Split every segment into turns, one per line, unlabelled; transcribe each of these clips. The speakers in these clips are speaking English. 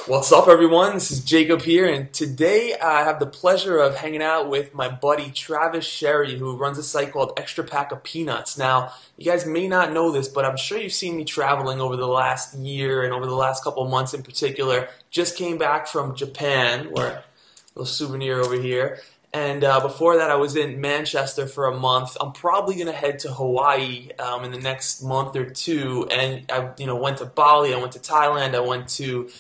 What's up, everyone? This is Jacob here, and today I have the pleasure of hanging out with my buddy Travis Sherry, who runs a site called Extra Pack of Peanuts. Now, you guys may not know this, but I'm sure you've seen me traveling over the last year and over the last couple months in particular. Just came back from Japan, where a little souvenir over here. And before that, I was in Manchester for a month. I'm probably going to head to Hawaii in the next month or two. And I, went to Bali, I went to Thailand, I went to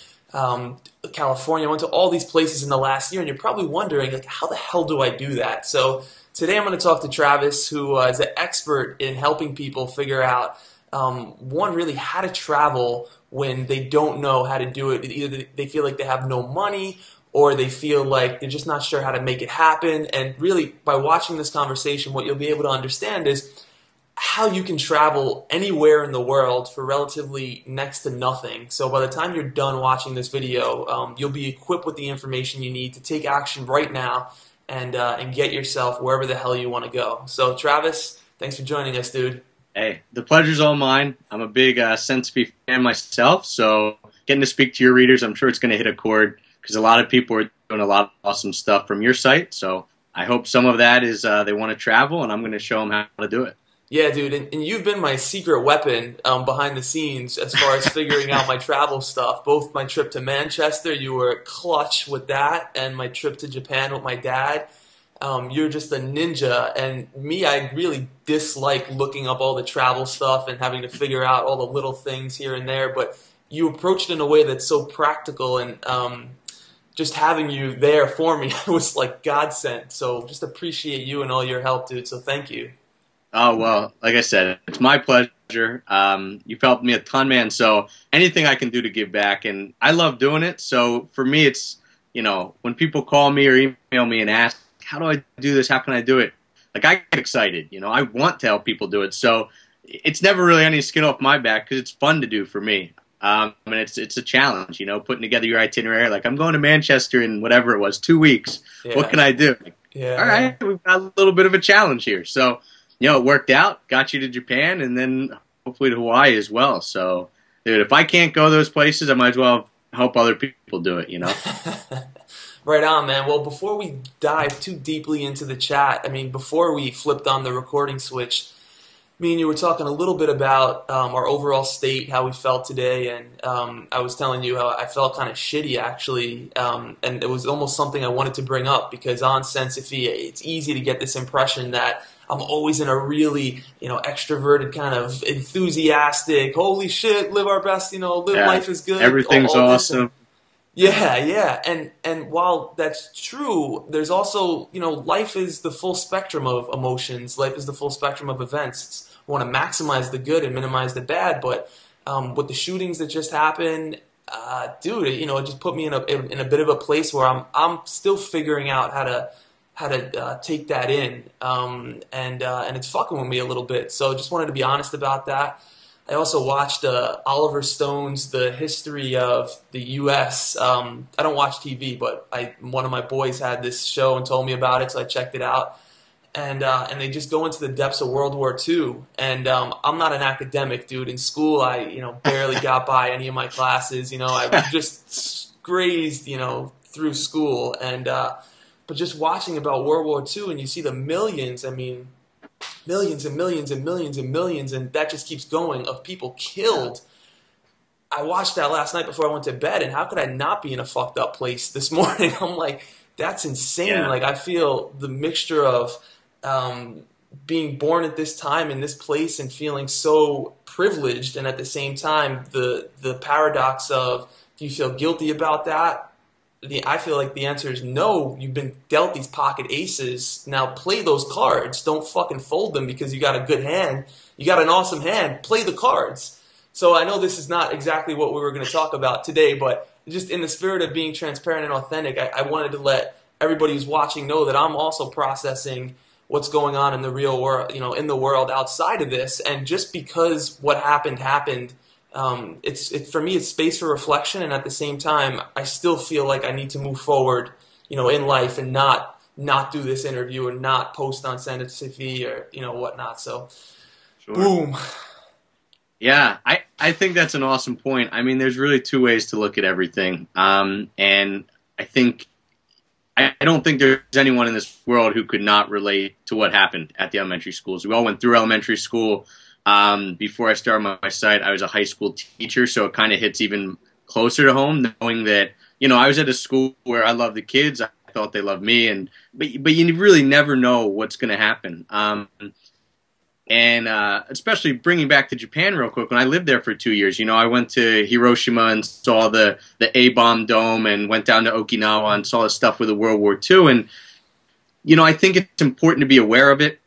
California. I went to all these places in the last year, and you're probably wondering, like, how the hell do I do that? So today I'm going to talk to Travis, who is an expert in helping people figure out, one, really how to travel when they don't know how to do it. Either they feel like they have no money, or they feel like they're just not sure how to make it happen. And really, by watching this conversation, what you'll be able to understand is how you can travel anywhere in the world for relatively next to nothing. So by the time you're done watching this video, you'll be equipped with the information you need to take action right now and get yourself wherever the hell you want to go. So Travis, thanks for joining us, dude.
Hey, the pleasure's all mine. I'm a big Sensei fan myself, so getting to speak to your readers, I'm sure it's going to hit a chord because a lot of people are doing a lot of awesome stuff from your site. So I hope some of that is they want to travel, and I'm going to show them how to do it.
Yeah, dude, and you've been my secret weapon behind the scenes as far as figuring out my travel stuff. Both my trip to Manchester, you were clutch with that, and my trip to Japan with my dad. You're just a ninja, and me, I really dislike looking up all the travel stuff and having to figure out all the little things here and there, but you approached it in a way that's so practical, and just having you there for me was like godsend. So just appreciate you and all your help, dude, so thank you.
Oh, well, like I said, it's my pleasure. You've helped me a ton, man, so anything I can do to give back, and I love doing it. So for me, it's, when people call me or email me and ask, how do I do this, how can I do it? Like, I get excited, I want to help people do it. So it's never really any skin off my back because it's fun to do for me. And it's a challenge, putting together your itinerary. Like, I'm going to Manchester in whatever it was, 2 weeks. Yeah. What can I do?
Yeah.
All right, we've got a little bit of a challenge here. So it worked out, got you to Japan, and then hopefully to Hawaii as well. So, dude, if I can't go those places, I might as well help other people do it,
Right on, man. Well, before we dive too deeply into the chat, before we flipped on the recording switch, me and you were talking a little bit about our overall state, how we felt today, and I was telling you how I felt kind of shitty, actually, and it was almost something I wanted to bring up because on Sensei, it's easy to get this impression that I'm always in a really, extroverted kind of enthusiastic, holy shit, live our best, live life is good.
Everything's awesome.
Yeah. And while that's true, there's also, life is the full spectrum of emotions. Life is the full spectrum of events. We want to maximize the good and minimize the bad. But with the shootings that just happened, dude, it just put me in a bit of a place where I'm still figuring out how to take that in, and it's fucking with me a little bit. So just wanted to be honest about that. I also watched Oliver Stone's The History of the U.S. I don't watch TV, but one of my boys had this show and told me about it, so I checked it out. And they just go into the depths of World War II. And I'm not an academic, dude. In school, I barely got by any of my classes. I just grazed through school. And but just watching about World War II, and you see the millions. Millions and millions and millions and millions, and that just keeps going, of people killed. I watched that last night before I went to bed, and how could I not be in a fucked up place this morning? I'm like, that's insane. Yeah. Like, I feel the mixture of being born at this time in this place and feeling so privileged, and at the same time, the paradox of, do you feel guilty about that? I feel like the answer is no. You've been dealt these pocket aces. Now play those cards. Don't fucking fold them because you got a good hand. You got an awesome hand. Play the cards. So I know this is not exactly what we were going to talk about today, but just in the spirit of being transparent and authentic, I wanted to let everybody who's watching know that I'm also processing what's going on in the real world, in the world outside of this. And just because what happened, for me, it's space for reflection, and at the same time, I still feel like I need to move forward, in life, and not do this interview and not post on Sensei or whatnot. So,
sure.
Boom.
Yeah, I I think that's an awesome point. I mean, there's really two ways to look at everything. And I don't think there's anyone in this world who could not relate to what happened at the elementary schools. We all went through elementary school. Before I started my site, I was a high school teacher, so it kind of hits even closer to home, knowing that, I was at a school where I loved the kids. I thought they loved me, but you really never know what's going to happen. And especially bringing back to Japan real quick, when I lived there for 2 years, I went to Hiroshima and saw the A-bomb dome, and went down to Okinawa and saw the stuff with the World War II. And, I think it's important to be aware of it.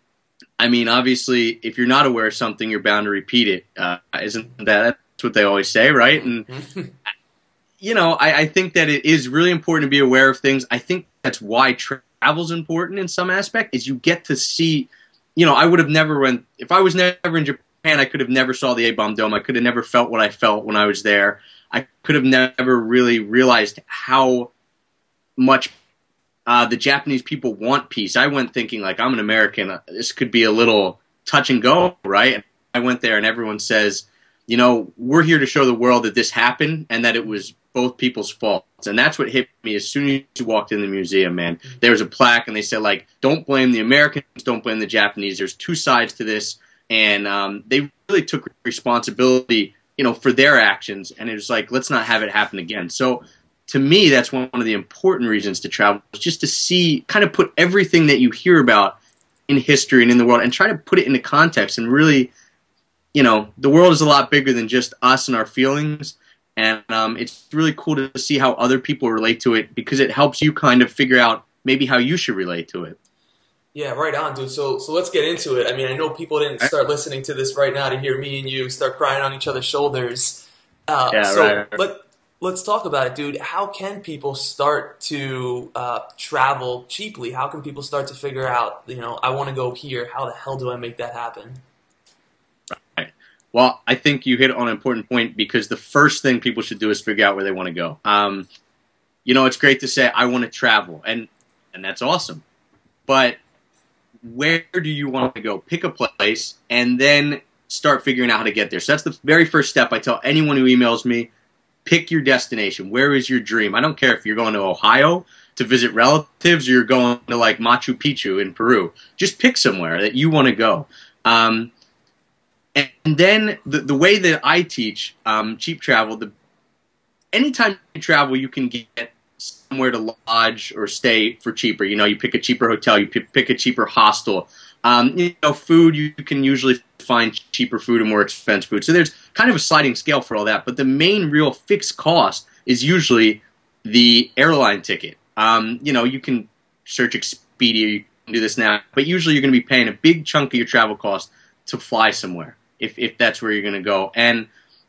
I mean, obviously, if you're not aware of something, you're bound to repeat it. That's what they always say, right? And, I think that it is really important to be aware of things. I think that's why travel's important in some aspect, is you get to see. I would have never if I was never in Japan, I could have never saw the A-bomb dome. I could have never felt what I felt when I was there. I could have never really realized how much the Japanese people want peace. I went thinking, like, I'm an American. This could be a little touch and go, right? And I went there and everyone says, we're here to show the world that this happened and that it was both people's faults. And that's what hit me as soon as you walked in the museum, man. There was a plaque and they said, like, don't blame the Americans, don't blame the Japanese. There's two sides to this. And they really took responsibility, for their actions. And it was like, let's not have it happen again. So to me, that's one of the important reasons to travel, is just to see, kind of put everything that you hear about in history and in the world and try to put it into context and really, the world is a lot bigger than just us and our feelings. And it's really cool to see how other people relate to it, because it helps you kind of figure out maybe how you should relate to it.
Yeah, right on, dude. So let's get into it. I mean, I know people didn't start listening to this right now to hear me and you start crying on each other's shoulders. Right. Let's talk about it, dude. How can people start to travel cheaply? How can people start to figure out, I want to go here. How the hell do I make that happen?
Right. Well, I think you hit on an important point, because the first thing people should do is figure out where they want to go. It's great to say, I want to travel, and that's awesome. But where do you want to go? Pick a place and then start figuring out how to get there. So that's the very first step I tell anyone who emails me. Pick your destination. Where is your dream? I don't care if you're going to Ohio to visit relatives or you're going to, like, Machu Picchu in Peru. Just pick somewhere that you want to go. And then the way that I teach cheap travel, anytime you travel, you can get somewhere to lodge or stay for cheaper. You pick a cheaper hotel, you pick a cheaper hostel. Food, you can usually find cheaper food and more expensive food. So there's kind of a sliding scale for all that. But the main real fixed cost is usually the airline ticket. You can search Expedia, you can do this now, but usually you're going to be paying a big chunk of your travel cost to fly somewhere, if that's where you're going to go. And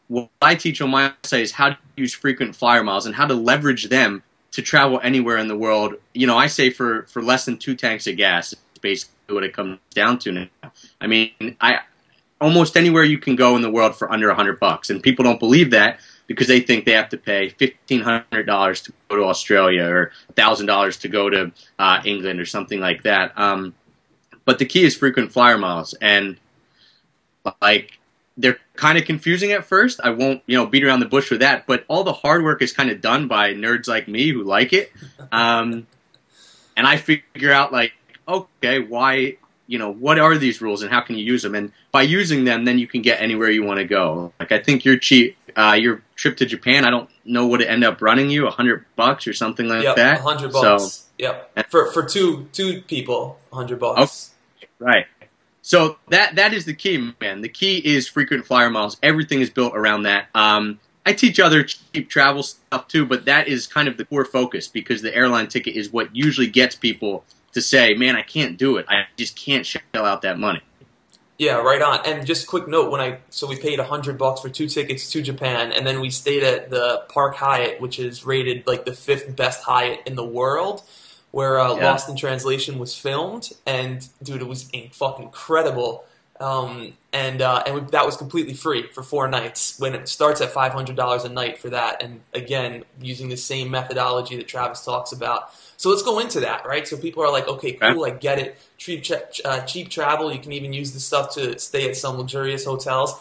what I teach on my site is how to use frequent flyer miles and how to leverage them to travel anywhere in the world. I say for less than 2 tanks of gas, it's basically what it comes down to now. I mean, almost anywhere you can go in the world for under $100, and people don't believe that because they think they have to pay $1,500 to go to Australia or $1,000 to go to England or something like that. But the key is frequent flyer miles, and they're kind of confusing at first. I won't, beat around the bush with that, but all the hard work is kind of done by nerds like me who like it. And I figure out, okay, why, what are these rules and how can you use them? And by using them, then you can get anywhere you want to go. I think your trip to Japan, I don't know what it ended up running you, $100 or something like that.
$100.
So,
yep. For two people, $100.
Okay, right. So that is the key, man. The key is frequent flyer miles. Everything is built around that. I teach other cheap travel stuff too, but that is kind of the core focus, because the airline ticket is what usually gets people to say, man, I can't do it. I just can't shell out that money.
Yeah, right on. And just a quick note, we paid $100 for 2 tickets to Japan, and then we stayed at the Park Hyatt, which is rated like the 5th best Hyatt in the world, where Lost in Translation was filmed, and dude, it was fucking incredible. That was completely free for 4 nights, when it starts at $500 a night for that. And again, using the same methodology that Travis talks about. So let's go into that, right? So people are like, okay, cool, I get it. Cheap travel. You can even use this stuff to stay at some luxurious hotels.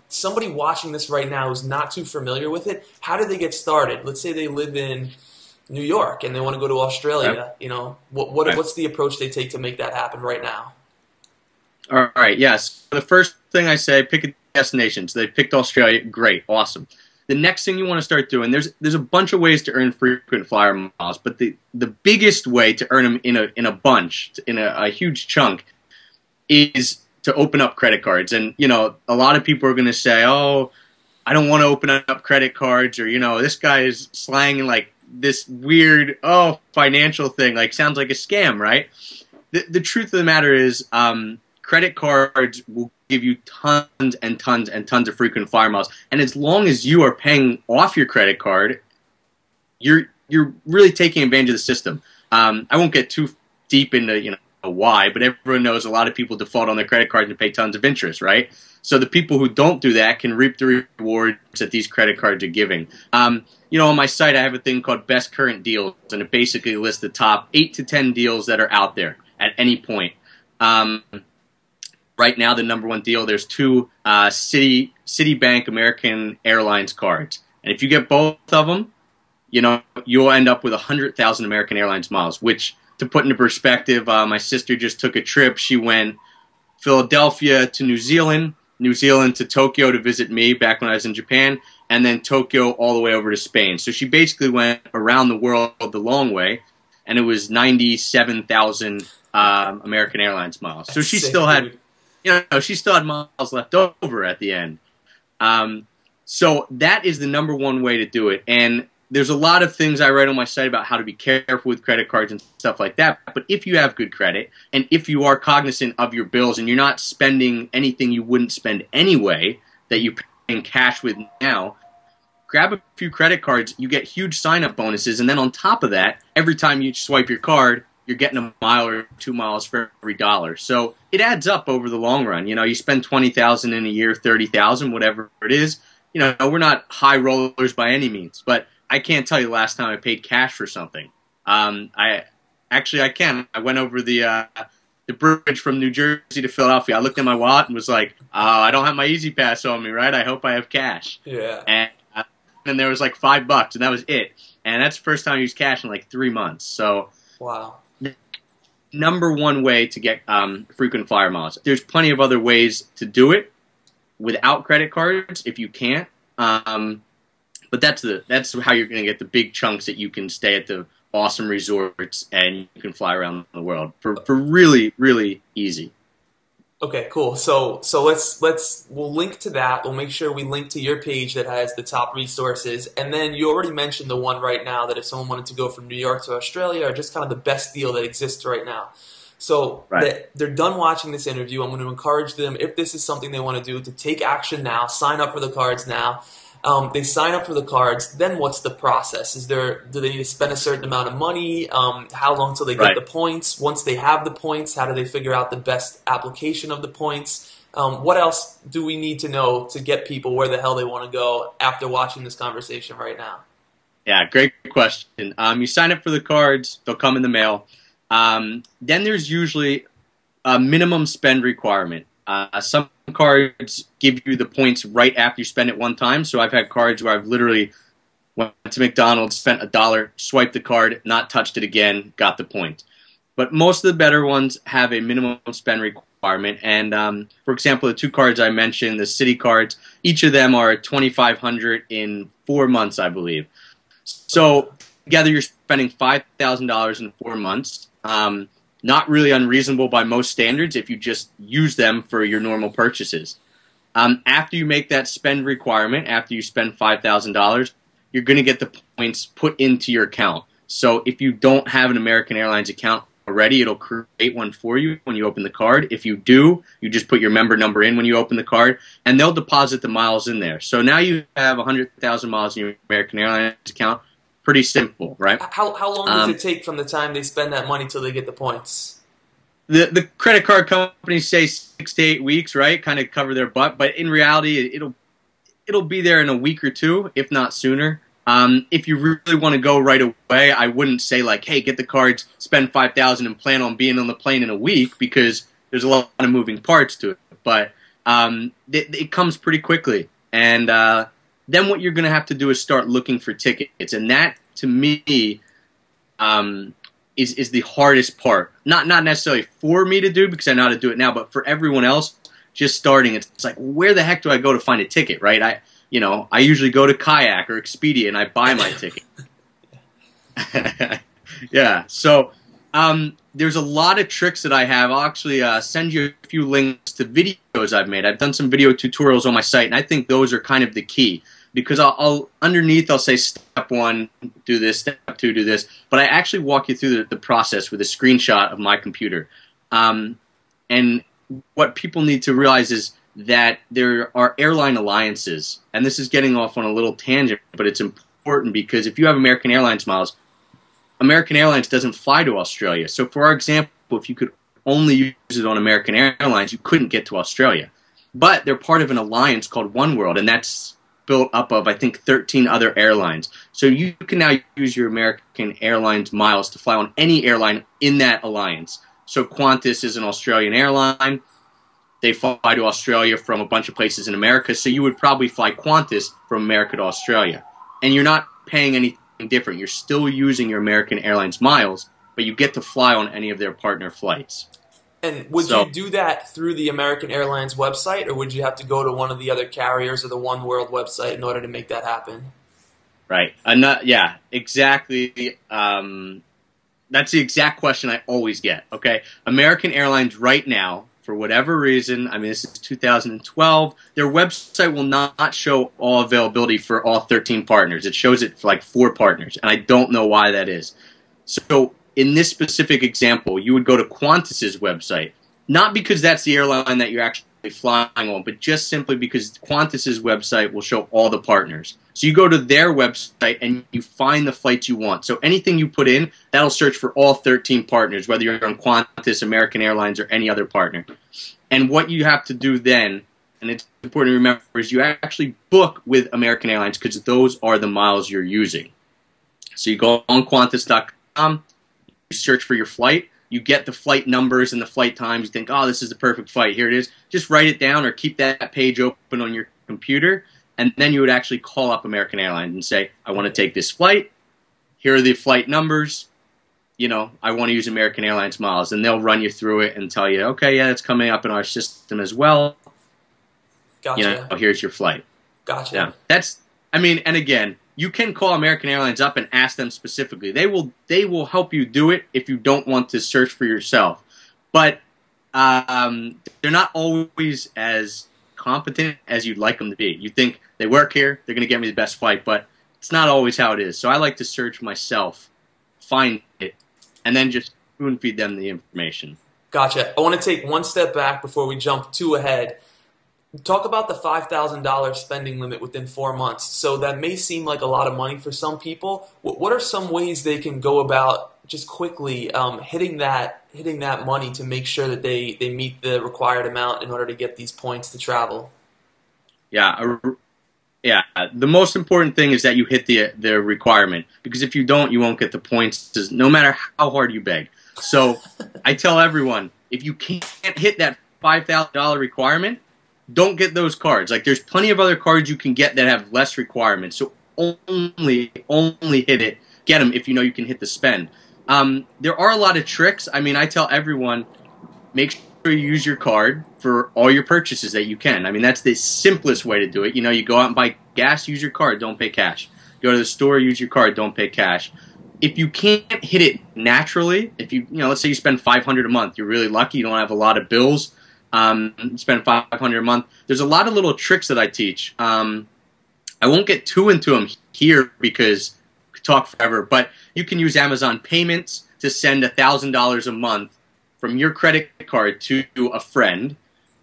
Somebody watching this right now who's not too familiar with it, how do they get started? Let's say they live in New York and they want to go to Australia. You know, what's the approach they take to make that happen right now?
All right, yes. The first thing I say, pick a destination. So they picked Australia. Great, awesome. The next thing you want to start doing, there's a bunch of ways to earn frequent flyer miles, but the biggest way to earn them in a bunch, in a huge chunk, is to open up credit cards. And, you know, a lot of people are going to say, oh, I don't want to open up credit cards, or, you know, this guy is slanging like this weird, financial thing, like sounds like a scam, right? The truth of the matter is, credit cards will give you tons and tons and tons of frequent flyer miles. And as long as you are paying off your credit card, you're really taking advantage of the system. I won't get too deep into, you know, why, but everyone knows a lot of people default on their credit cards and pay tons of interest, right? So the people who don't do that can reap the rewards that these credit cards are giving. You know, on my site, I have a thing called Best Current Deals, and it basically lists the top 8 to 10 deals that are out there at any point. Right now, the number one deal, there's 2 Citibank American Airlines cards. And if you get both of them, you know, you'll end up with 100,000 American Airlines miles, which, to put into perspective, my sister just took a trip. She went Philadelphia to New Zealand to Tokyo to visit me back when I was in Japan, and then Tokyo all the way over to Spain. So she basically went around the world the long way, and it was 97,000 American Airlines miles. So she still had, you know, she still had miles left over at the end. So that is the number one way to do it. And there's a lot of things I write on my site about how to be careful with credit cards and stuff like that. But if you have good credit, and if you are cognizant of your bills and you're not spending anything you wouldn't spend anyway that you pay in cash with now, grab a few credit cards, you get huge sign-up bonuses, and then on top of that, every time you swipe your card, you're getting a mile or 2 miles for every dollar. So it adds up over the long run. You know, you spend $20,000 in a year, $30,000, whatever it is. You know, we're not high rollers by any means, but I can't tell you the last time I paid cash for something. I can. I went over the bridge from New Jersey to Philadelphia. I looked at my wallet and was like, I don't have my Easy Pass on me, right? I hope I have cash.
Yeah.
And there was like $5, and that was it. And that's the first time I used cash in like 3 months. So,
wow.
Number one way to get frequent flyer miles. There's plenty of other ways to do it without credit cards if you can't. But that's how you're going to get the big chunks that you can stay at the awesome resorts and you can fly around the world for really, really easy.
Okay, cool. So we'll link to that. We'll make sure we link to your page that has the top resources. And then you already mentioned the one right now that if someone wanted to go from New York to Australia, or just kind of the best deal that exists right now. So they're done watching this interview. I'm going to encourage them, if this is something they want to do, to take action now, sign up for the cards now. They sign up for the cards. Then what's the process? Do they need to spend a certain amount of money? How long till they get the points? Once they have the points, how do they figure out the best application of the points? What else do we need to know to get people where the hell they want to go after watching this conversation right now?
Yeah, great question. You sign up for the cards. They'll come in the mail. Then there's usually a minimum spend requirement. Some cards give you the points right after you spend it one time. So I've had cards where I've literally went to McDonald's, spent $1, swiped the card, not touched it again, got the point. But most of the better ones have a minimum spend requirement. And for example, the 2 cards I mentioned, the Citi cards, each of them are $2,500 in 4 months, I believe. So together you're spending $5,000 in 4 months. Not really unreasonable by most standards if you just use them for your normal purchases. After you make that spend requirement, after you spend $5,000, you're going to get the points put into your account. So if you don't have an American Airlines account already, it'll create one for you when you open the card. If you do, you just put your member number in when you open the card, and they'll deposit the miles in there. So now you have 100,000 miles in your American Airlines account. Pretty simple, right?
How long does it take from the time they spend that money till they get the points?
The credit card companies say 6 to 8 weeks, right? Kind of cover their butt, but in reality, it'll be there in a week or two, if not sooner. If you really want to go right away, I wouldn't say like, hey, get the cards, spend $5,000, and plan on being on the plane in a week, because there's a lot of moving parts to it. But it comes pretty quickly. And then what you're going to have to do is start looking for tickets. And that, to me, is the hardest part. Not necessarily for me to do because I know how to do it now, but for everyone else just starting, it's like, where the heck do I go to find a ticket, right? I usually go to Kayak or Expedia and I buy my ticket. Yeah, so there's a lot of tricks that I have. I'll actually send you a few links to videos I've made. I've done some video tutorials on my site, and I think those are kind of the key. Because underneath I'll say step 1, do this, step 2, do this. But I actually walk you through the process with a screenshot of my computer. And what people need to realize is that there are airline alliances. And this is getting off on a little tangent, but it's important because if you have American Airlines miles, American Airlines doesn't fly to Australia. So for our example, if you could only use it on American Airlines, you couldn't get to Australia. But they're part of an alliance called oneworld, and that's built up of, I think, 13 other airlines. So you can now use your American Airlines miles to fly on any airline in that alliance. So Qantas is an Australian airline. They fly to Australia from a bunch of places in America, so you would probably fly Qantas from America to Australia. And you're not paying anything different. You're still using your American Airlines miles, but you get to fly on any of their partner flights.
And would you do that through the American Airlines website, or would you have to go to one of the other carriers or the oneworld website in order to make that happen?
Right. Yeah, exactly. That's the exact question I always get. Okay, American Airlines right now, for whatever reason, I mean, this is 2012, their website will not show all availability for all 13 partners. It shows it for like 4 partners, and I don't know why that is. So in this specific example, you would go to Qantas's website, not because that's the airline that you're actually flying on, but just simply because Qantas's website will show all the partners. So you go to their website and you find the flights you want. So anything you put in, that'll search for all 13 partners, whether you're on Qantas, American Airlines, or any other partner. And what you have to do then, and it's important to remember, is you actually book with American Airlines because those are the miles you're using. So you go on Qantas.com, you search for your flight, you get the flight numbers and the flight times, you think, oh, this is the perfect flight, here it is. Just write it down or keep that page open on your computer, and then you would actually call up American Airlines and say, I want to take this flight, here are the flight numbers, I want to use American Airlines miles, and they'll run you through it and tell you, okay, yeah, it's coming up in our system as well.
Gotcha.
Here's your flight.
Gotcha.
Yeah, and again, you can call American Airlines up and ask them specifically. They will help you do it if you don't want to search for yourself. But they're not always as competent as you'd like them to be. You think they work here, they're going to get me the best flight, but it's not always how it is. So I like to search myself, find it, and then just spoon feed them the information.
Gotcha. I want to take one step back before we jump too ahead. Talk about the $5,000 spending limit within 4 months. So that may seem like a lot of money for some people. What are some ways they can go about just quickly hitting that money to make sure that they meet the required amount in order to get these points to travel?
Yeah. The most important thing is that you hit the requirement, because if you don't, you won't get the points, no matter how hard you beg. So I tell everyone, if you can't hit that $5,000 requirement, don't get those cards. Like, there's plenty of other cards you can get that have less requirements. So only hit it. Get them if you know you can hit the spend. There are a lot of tricks. I mean, I tell everyone, make sure you use your card for all your purchases that you can. I mean, that's the simplest way to do it. You go out and buy gas, use your card, don't pay cash. Go to the store, use your card, don't pay cash. If you can't hit it naturally, if let's say you spend $500 a month, you're really lucky, you don't have a lot of bills. Spend $500 a month. There's a lot of little tricks that I teach. I won't get too into them here because we could talk forever, but you can use Amazon Payments to send $1,000 a month from your credit card to a friend,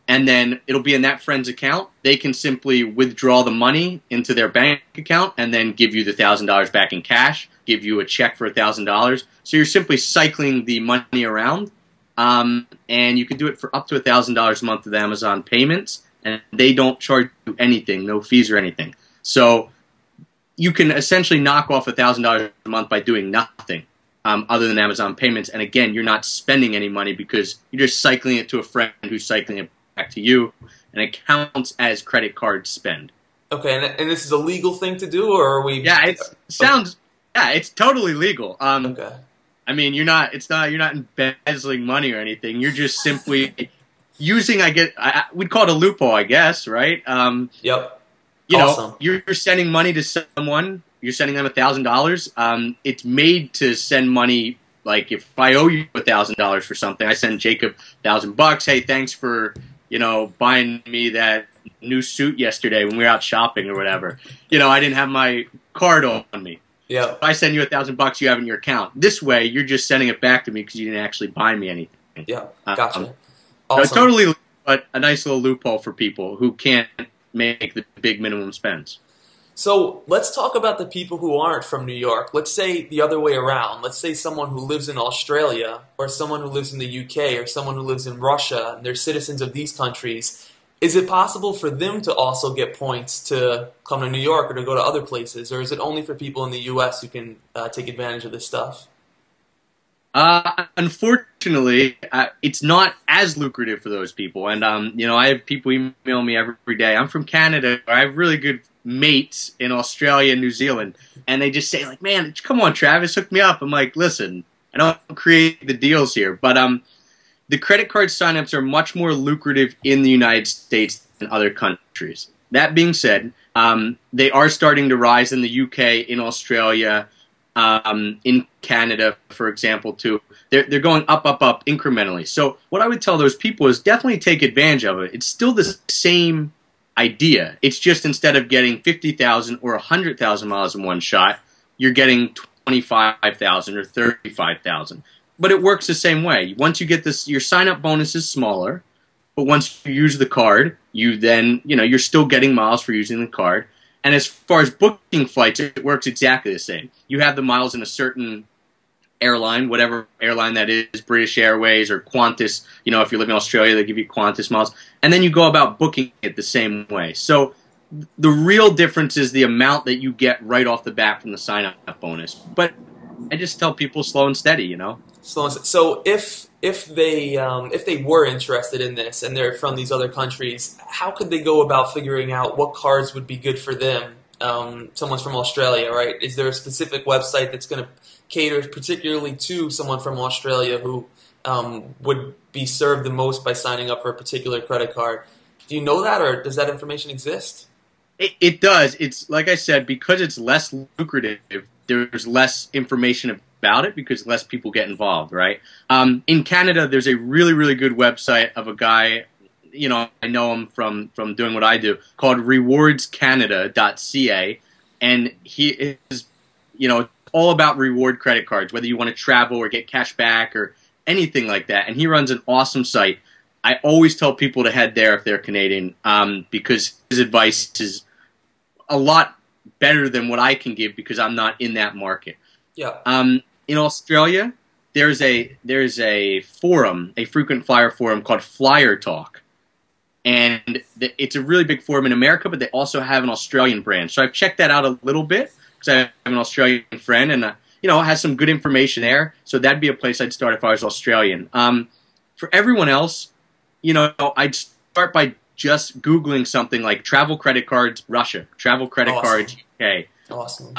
and then it'll be in that friend's account. They can simply withdraw the money into their bank account and then give you the $1,000 back in cash, give you a check for $1,000. So you're simply cycling the money around. And you can do it for up to $1,000 a month with Amazon Payments, and they don't charge you anything, no fees or anything. So you can essentially knock off $1,000 a month by doing nothing other than Amazon Payments. And again, you're not spending any money because you're just cycling it to a friend who's cycling it back to you, and it counts as credit card spend.
Okay, and this is a legal thing to do, or are we?
Yeah, it's totally legal.
Okay.
I mean, you're not embezzling money or anything. You're just simply using, we'd call it a loophole, I guess, right?
Yep.
You
Awesome.
know, you're sending money to someone. You're sending them $1,000. It's made to send money. Like if I owe you $1,000 for something, I send Jacob $1,000. Hey, thanks for buying me that new suit yesterday when we were out shopping or whatever. I didn't have my card on me.
Yeah.
If I send you $1,000, you have it in your account. This way, you're just sending it back to me because you didn't actually buy me anything.
Yeah. Gotcha.
Awesome.
So
totally, but a nice little loophole for people who can't make the big minimum spends.
So let's talk about the people who aren't from New York. Let's say the other way around. Let's say someone who lives in Australia, or someone who lives in the UK, or someone who lives in Russia, and they're citizens of these countries. Is it possible for them to also get points to come to New York or to go to other places? Or is it only for people in the U.S. who can take advantage of this stuff?
Unfortunately, it's not as lucrative for those people. And, I have people email me every day. I'm from Canada. I have really good mates in Australia and New Zealand. And they just say, like, man, come on, Travis, hook me up. I'm like, listen, I don't create the deals here. But the credit card signups are much more lucrative in the United States than other countries. That being said, they are starting to rise in the UK, in Australia, in Canada, for example, too. They're going up incrementally. So what I would tell those people is definitely take advantage of it. It's still the same idea. It's just instead of getting 50,000 or 100,000 miles in one shot, you're getting 25,000 or 35,000. But it works the same way. Once you get this, your sign-up bonus is smaller, but once you use the card, you then, you're still getting miles for using the card. And as far as booking flights, it works exactly the same. You have the miles in a certain airline, whatever airline that is, British Airways or Qantas. If you live in Australia, they give you Qantas miles. And then you go about booking it the same way. So the real difference is the amount that you get right off the bat from the sign-up bonus. But I just tell people slow and steady,
So if they were interested in this and they're from these other countries, how could they go about figuring out what cards would be good for them? Someone's from Australia, right? Is there a specific website that's going to cater particularly to someone from Australia who would be served the most by signing up for a particular credit card? Do you know that, or does that information exist?
It does. It's like I said, because it's less lucrative, there's less information about it because less people get involved, right? In Canada, there's a really, really good website of a guy, I know him from doing what I do, called rewardscanada.ca, and he is, all about reward credit cards, whether you want to travel or get cash back or anything like that, and he runs an awesome site. I always tell people to head there if they're Canadian, because his advice is a lot better than what I can give because I'm not in that market.
Yeah.
In Australia, there's a forum, a frequent flyer forum called Flyer Talk, and it's a really big forum in America, but they also have an Australian branch. So I've checked that out a little bit because I have an Australian friend, and it has some good information there. So that'd be a place I'd start if I was Australian. For everyone else, I'd start by just Googling something like travel credit cards Russia, travel credit cards UK.
Awesome.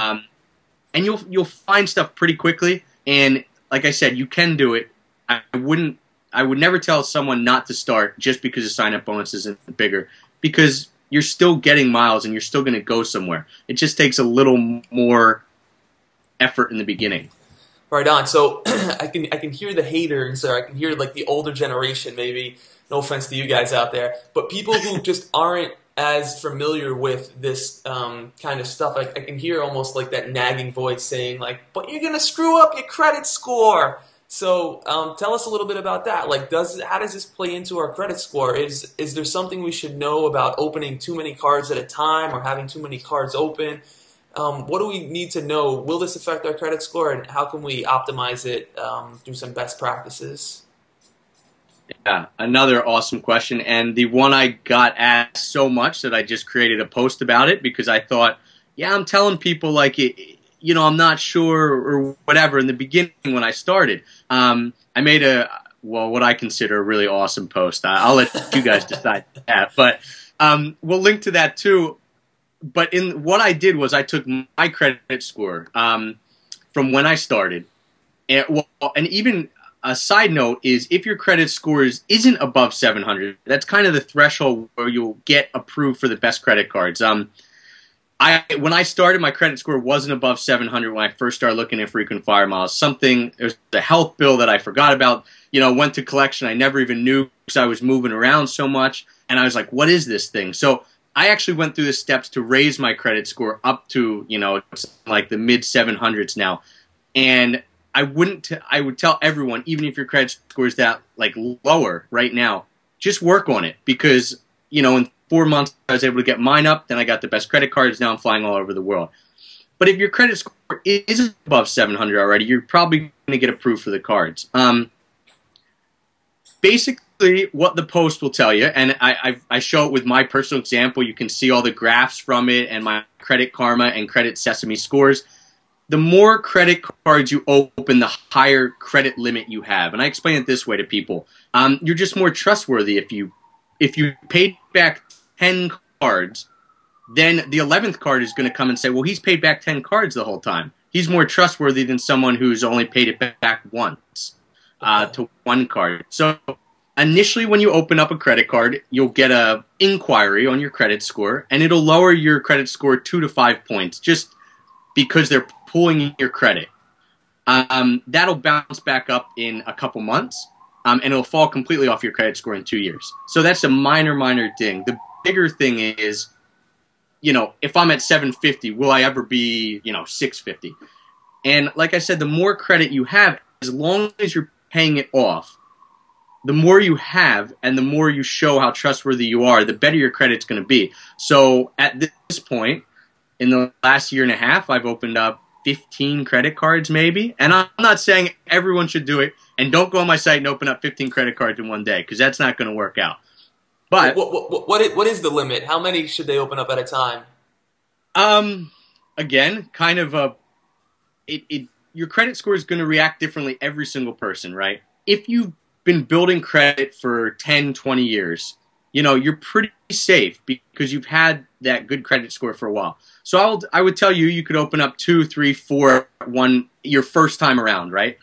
And you'll find stuff pretty quickly. And like I said, you can do it. I would never tell someone not to start just because the sign-up bonus isn't bigger, because you're still getting miles and you're still going to go somewhere. It just takes a little more effort in the beginning.
Right on. So I can hear the haters, or I can hear like the older generation, maybe. No offense to you guys out there, but people who just aren't as familiar with this kind of stuff, I can hear almost like that nagging voice saying like, "But you're gonna screw up your credit score." So tell us a little bit about that. Like, how does this play into our credit score? Is there something we should know about opening too many cards at a time or having too many cards open? What do we need to know? Will this affect our credit score, and how can we optimize it through some best practices?
Yeah, another awesome question, and the one I got asked so much that I just created a post about it because I thought, I'm telling people like I'm not sure or whatever in the beginning when I started. I made a well, what I consider a really awesome post. I'll let you guys decide that, but we'll link to that too. But in what I did was I took my credit score from when I started, and even a side note is if your credit score isn't above 700, that's kind of the threshold where you'll get approved for the best credit cards. When I started, my credit score wasn't above 700 when I first started looking at frequent flyer miles. There's a health bill that I forgot about, went to collection. I never even knew because I was moving around so much. And I was like, what is this thing? So I actually went through the steps to raise my credit score up to, it's like the mid 700s now. And I would tell everyone, even if your credit score is that like lower right now, just work on it because, in 4 months I was able to get mine up. Then I got the best credit cards. Now I'm flying all over the world. But if your credit score is above 700 already, you're probably going to get approved for the cards. Basically, what the post will tell you, and I show it with my personal example. You can see all the graphs from it and my Credit Karma and Credit Sesame scores. The more credit cards you open, the higher credit limit you have. And I explain it this way to people. You're just more trustworthy. If you paid back 10 cards, then the 11th card is going to come and say, well, he's paid back 10 cards the whole time. He's more trustworthy than someone who's only paid it back once to one card. So initially when you open up a credit card, you'll get an inquiry on your credit score, and it'll lower your credit score 2 to 5 points just because they're pulling your credit. That'll bounce back up in a couple months, and it'll fall completely off your credit score in 2 years. So that's a minor thing. The bigger thing is, if I'm at 750, will I ever be, 650? And like I said, the more credit you have, as long as you're paying it off, the more you have and the more you show how trustworthy you are, the better your credit's going to be. So at this point, in the last year and a half, I've opened up 15 credit cards maybe. And I'm not saying everyone should do it. And don't go on my site and open up 15 credit cards in one day because that's not going to work out. But
what is the limit? How many should they open up at a time?
Again, kind of your credit score is going to react differently every single person, right? If you've been building credit for 10, 20 years, you're pretty safe because you've had that good credit score for a while. So I would tell you could open up 2, 3, 4, your first time around, right?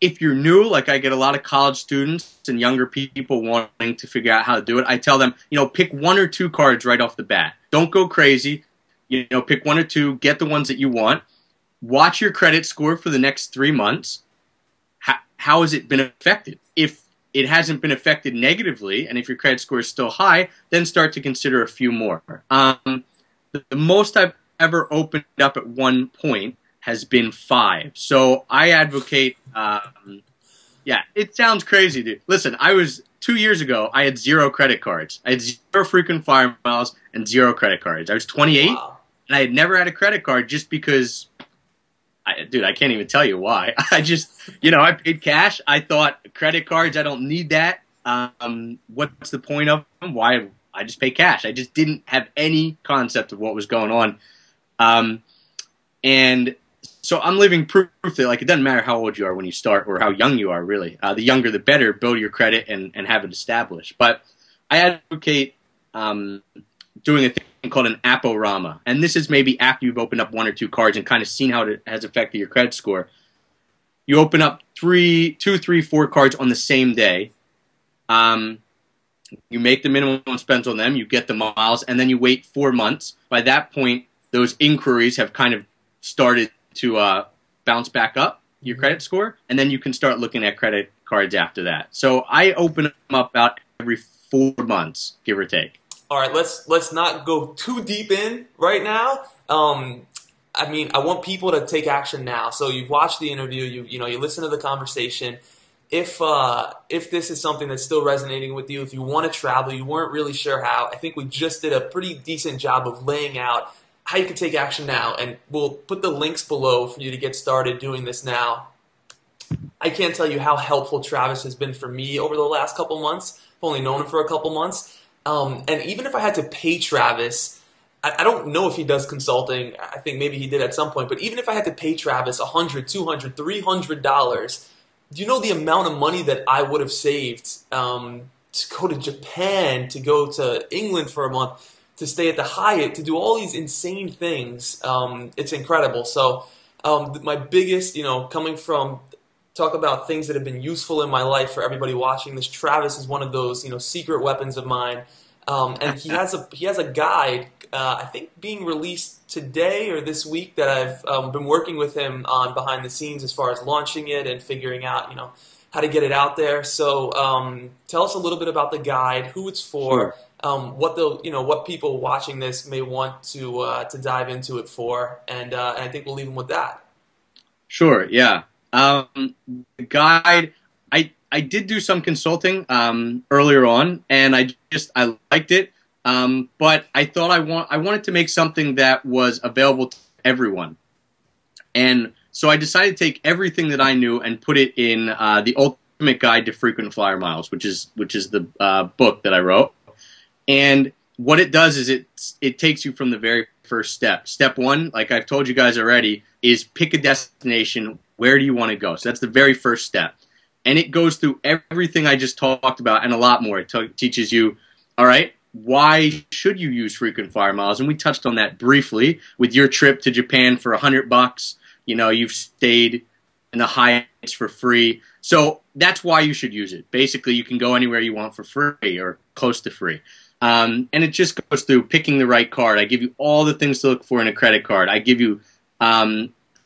If you're new, like I get a lot of college students and younger people wanting to figure out how to do it, I tell them, pick 1 or 2 cards right off the bat. Don't go crazy. Pick 1 or 2, get the ones that you want. Watch your credit score for the next 3 months. How has it been affected? If it hasn't been affected negatively, and if your credit score is still high, then start to consider a few more. The most I've ever opened up at one point has been 5. So I advocate, it sounds crazy, dude. Listen, 2 years ago, I had 0 credit cards. I had 0 frequent flyer miles and 0 credit cards. I was 28, and I had never had a credit card just because, I can't even tell you why. I just, I paid cash. I thought credit cards, I don't need that. What's the point of them? Why? I just pay cash. I just didn't have any concept of what was going on. And so I'm living proof that it doesn't matter how old you are when you start or how young you are, really. The younger the better, build your credit and have it established. But I advocate doing a thing called an App-O-Rama. And this is maybe after you've opened up 1 or 2 cards and kind of seen how it has affected your credit score. You open up 2, 3, 4 cards on the same day. You make the minimum spends on them, you get the miles, and then you wait 4 months. By that point, those inquiries have kind of started to bounce back up your credit score, and then you can start looking at credit cards after that. So I open them up about every 4 months, give or take.
All right, let's not go too deep in right now. I want people to take action now. So you've watched the interview, you listen to the conversation. If this is something that's still resonating with you, if you want to travel, you weren't really sure how, I think we just did a pretty decent job of laying out how you can take action now. And we'll put the links below for you to get started doing this now. I can't tell you how helpful Travis has been for me over the last couple months. I've only known him for a couple months. And even if I had to pay Travis, I don't know if he does consulting. I think maybe he did at some point. But even if I had to pay Travis $100, $200, $300 do you know the amount of money that I would have saved to go to Japan, to go to England for a month, to stay at the Hyatt, to do all these insane things? It's incredible. So my biggest, coming from talk about things that have been useful in my life for everybody watching this, Travis is one of those, secret weapons of mine. And he has a guide, I think being released today or this week, that I've been working with him on behind the scenes as far as launching it and figuring out, how to get it out there. So tell us a little bit about the guide, who it's for, what people watching this may want to dive into it for, and I think we'll leave them with that.
Sure. Yeah. The guide. I did do some consulting earlier on, and I liked it. But I thought I wanted to make something that was available to everyone, and so I decided to take everything that I knew and put it in the Ultimate Guide to Frequent Flyer Miles, which is the book that I wrote. And what it does is it takes you from the very first step. Step one, like I've told you guys already, is pick a destination. Where do you want to go? So that's the very first step. And it goes through everything I just talked about and a lot more. It teaches you, all right, why should you use frequent flyer miles? And we touched on that briefly with your trip to Japan for $100. You've stayed in the Hyatts for free. So that's why you should use it. Basically, you can go anywhere you want for free or close to free. And it just goes through picking the right card. I give you all the things to look for in a credit card. I give you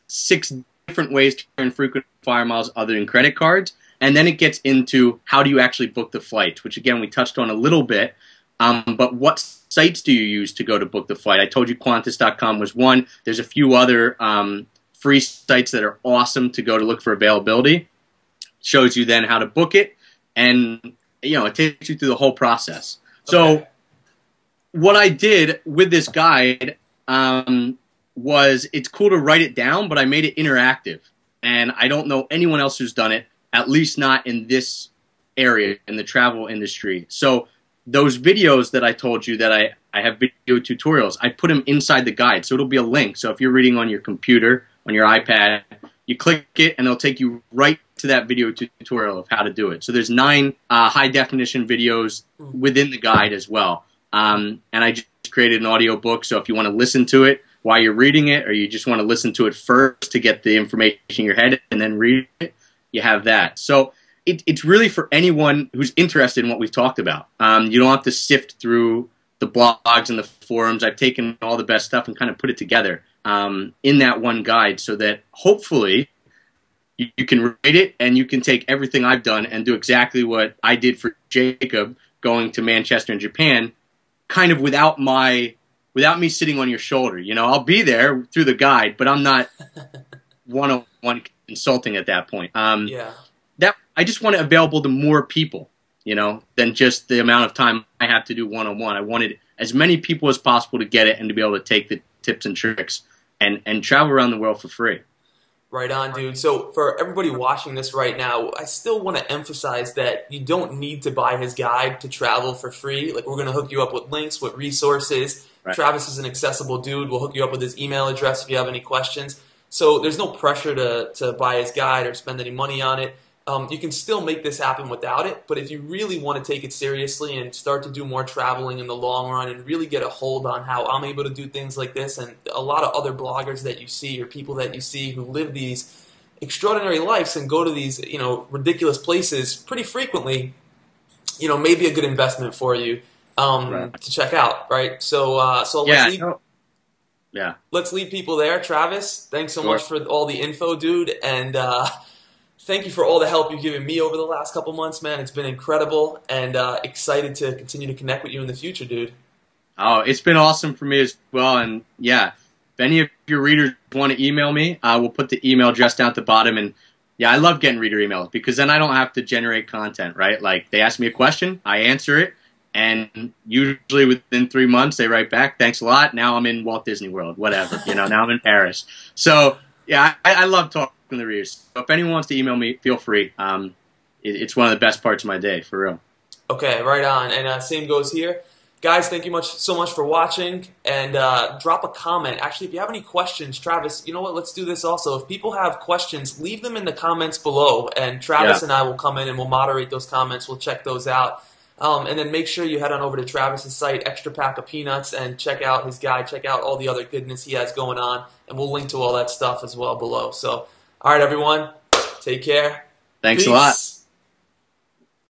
6 different ways to earn frequent flyer miles other than credit cards. And then it gets into how do you actually book the flights, which, again, we touched on a little bit. But what sites do you use to go to book the flight? I told you Qantas.com was one. There's a few other free sites that are awesome to go to look for availability. Shows you then how to book it, and it takes you through the whole process.
Okay.
So what I did with this guide was it's cool to write it down, but I made it interactive. And I don't know anyone else who's done it, at least not in this area, in the travel industry. So those videos that I told you that I have video tutorials, I put them inside the guide. So it'll be a link. So if you're reading on your computer, on your iPad, you click it and it'll take you right to that video tutorial of how to do it. So there's 9 high-definition videos within the guide as well. And I just created an audio book, so if you want to listen to it while you're reading it, or you just want to listen to it first to get the information in your head and then read it, you have that. So it's really for anyone who's interested in what we've talked about. You don't have to sift through the blogs and the forums. I've taken all the best stuff and kind of put it together in that one guide so that hopefully you can read it and you can take everything I've done and do exactly what I did for Jacob going to Manchester and Japan, kind of without me sitting on your shoulder. I'll be there through the guide, but I'm not one-on-one consulting at that point. That I just want it available to more people, than just the amount of time I have to do one-on-one. I wanted as many people as possible to get it and to be able to take the tips and tricks and travel around the world for free.
Right on, dude. So for everybody watching this right now, I still want to emphasize that you don't need to buy his guide to travel for free. Like, we're going to hook you up with links, with resources. Right. Travis is an accessible dude. We'll hook you up with his email address if you have any questions. So there's no pressure to buy his guide or spend any money on it. You can still make this happen without it, but if you really want to take it seriously and start to do more traveling in the long run and really get a hold on how I'm able to do things like this, and a lot of other bloggers that you see or people that you see who live these extraordinary lives and go to these ridiculous places pretty frequently, maybe a good investment for you to check out, right? So let's leave people there. Travis, thanks so much for all the info, dude, and thank you for all the help you've given me over the last couple months, man. It's been incredible, and excited to continue to connect with you in the future, dude.
Oh, it's been awesome for me as well. And yeah, if any of your readers want to email me, we'll put the email address down at the bottom. And yeah, I love getting reader emails because then I don't have to generate content, right? Like, they ask me a question, I answer it, and usually within 3 months they write back, thanks a lot. Now I'm in Walt Disney World, whatever. Now I'm in Paris. So yeah, I love talking to the readers. So if anyone wants to email me, feel free. It's one of the best parts of my day, for real.
Okay, right on. And same goes here. Guys, thank you so much for watching, and drop a comment. Actually, if you have any questions, Travis, you know what? Let's do this also. If people have questions, leave them in the comments below, and Travis and I will come in and we'll moderate those comments. We'll check those out. And then make sure you head on over to Travis's site, Extra Pack of Peanuts, and check out his guide, check out all the other goodness he has going on, and we'll link to all that stuff as well below. So, all right, everyone, take care.
Thanks
Peace.
a lot.